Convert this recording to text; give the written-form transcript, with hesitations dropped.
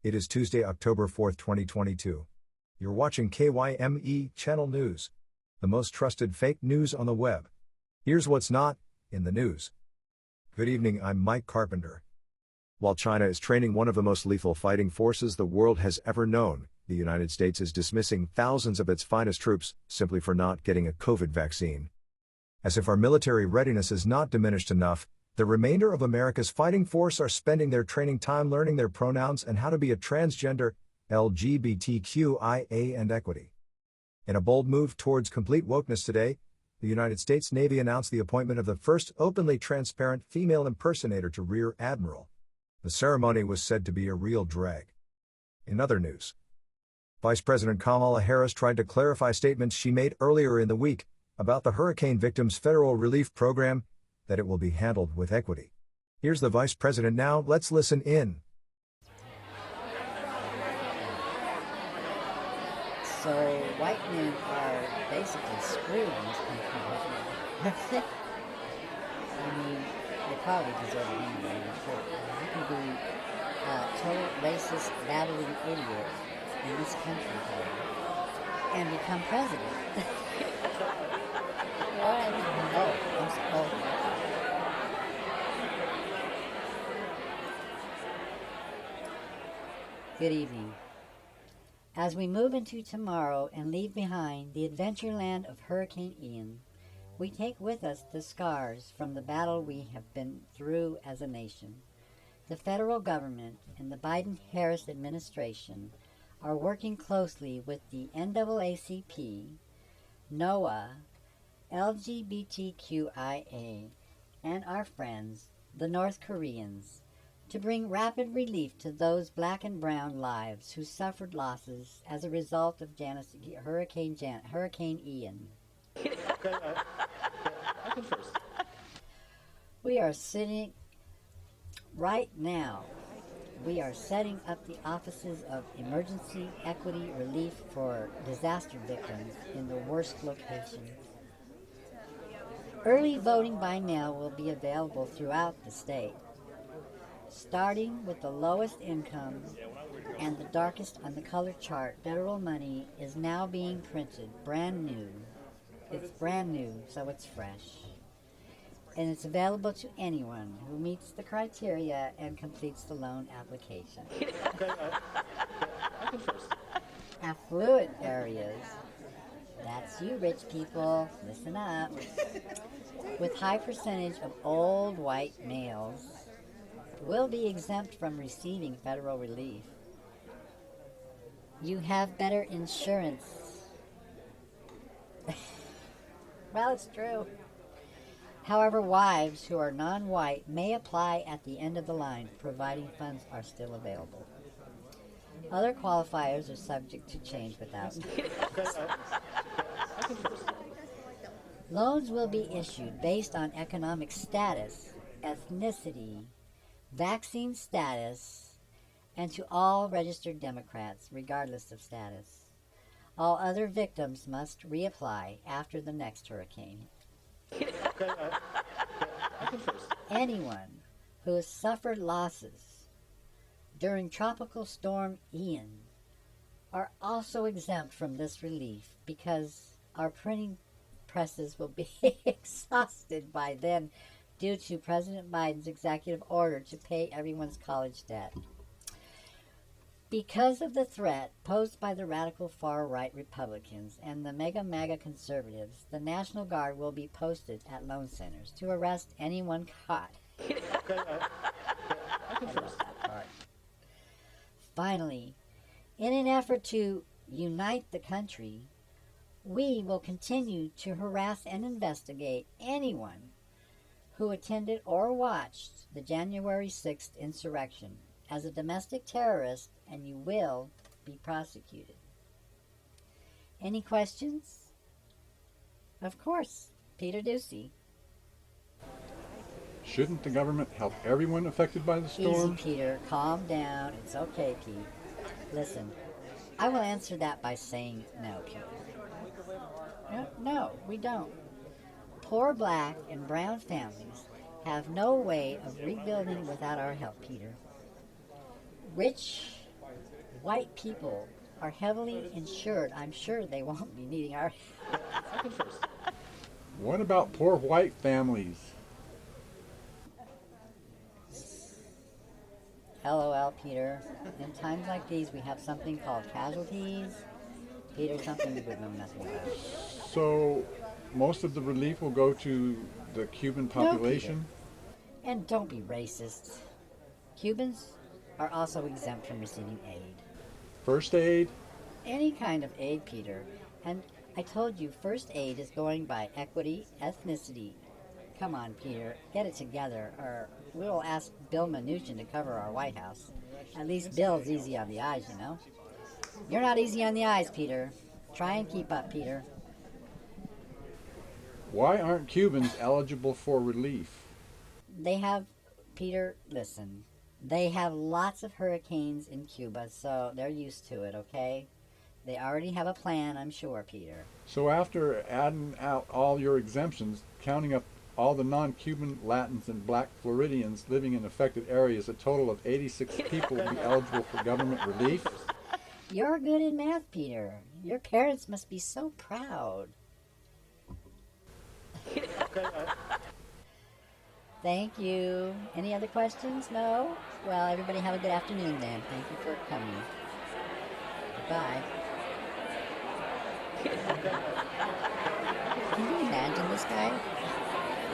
It is Tuesday, October 4th, 2022. You're watching KYME Channel News, the most trusted fake news on the web. Here's what's not in the news. Good evening, I'm Mike Carpenter. While China is training one of the most lethal fighting forces the world has ever known, the United States is dismissing thousands of its finest troops simply for not getting a COVID vaccine. As if our military readiness is not diminished enough, the remainder of America's fighting force are spending their training time learning their pronouns and how to be a transgender, LGBTQIA and equity. In a bold move towards complete wokeness today, the United States Navy announced the appointment of the first openly transparent female impersonator to Rear Admiral. The ceremony was said to be a real drag. In other news, Vice President Kamala Harris tried to clarify statements she made earlier in the week about the hurricane victims' federal relief program, that it will be handled with equity. Here's the Vice President now, let's listen in. So white men are basically screwed in this country right now. I mean, they probably deserve it anyway. You can be a total racist, babbling idiot in this country and become president. Good evening. As we move into tomorrow and leave behind the adventureland of Hurricane Ian, we take with us the scars from the battle we have been through as a nation. The federal government and the Biden-Harris administration are working closely with the NAACP, NOAA, LGBTQIA, and our friends, the North Koreans, to bring rapid relief to those black and brown lives who suffered losses as a result of Hurricane Ian. Okay, I can first. We are sitting right now. We are setting up the offices of emergency equity relief for disaster victims in the worst locations. Early voting by mail will be available throughout the state. Starting with the lowest income and the darkest on the color chart, federal money is now being printed brand new. It's brand new, so it's fresh. And it's available to anyone who meets the criteria and completes the loan application. Okay, I can first. Affluent areas, that's you rich people, listen up, with high percentage of old white males, will be exempt from receiving federal relief. You have better insurance. Well, it's true. However, wives who are non-white may apply at the end of the line, providing funds are still available. Other qualifiers are subject to change without. Loans will be issued based on economic status, ethnicity, vaccine status, and to all registered Democrats, regardless of status. All other victims must reapply after the next hurricane. Okay, I can first. Anyone who has suffered losses during Tropical Storm Ian are also exempt from this relief because our printing presses will be exhausted by then due to President Biden's executive order to pay everyone's college debt. Because of the threat posed by the radical far-right Republicans and the MAGA conservatives, the National Guard will be posted at loan centers to arrest anyone caught. Okay, I can first. Finally, in an effort to unite the country, we will continue to harass and investigate anyone who attended or watched the January 6th insurrection as a domestic terrorist, and you will be prosecuted. Any questions? Of course, Peter Ducey. Shouldn't the government help everyone affected by the storm? Easy, Peter. Calm down. It's okay, Pete. Listen, I will answer that by saying no, Peter. No, we don't. Poor black and brown families have no way of rebuilding without our help, Peter. Rich white people are heavily insured, I'm sure they won't be needing our. I can first. What about poor white families? LOL, Peter. In times like these, we have something called casualties. Peter, something you would know nothing about. So, most of the relief will go to the Cuban population? And don't be racist. Cubans are also exempt from receiving aid. First aid? Any kind of aid, Peter. And I told you, first aid is going by equity, ethnicity. Come on, Peter, get it together, or we'll ask Bill Mnuchin to cover our White House. At least Bill's easy on the eyes, you know. You're not easy on the eyes, Peter. Try and keep up, Peter. Why aren't Cubans eligible for relief? They have, Peter, listen, they have lots of hurricanes in Cuba, so they're used to it, okay? They already have a plan, I'm sure, Peter. So after adding out all your exemptions, counting up all the non-Cuban Latins and black Floridians living in affected areas, a total of 86 people will be eligible for government relief? You're good in math, Peter. Your parents must be so proud. Thank you. Any other questions? No? Well, everybody have a good afternoon then. Thank you for coming. Goodbye. Can you imagine this guy?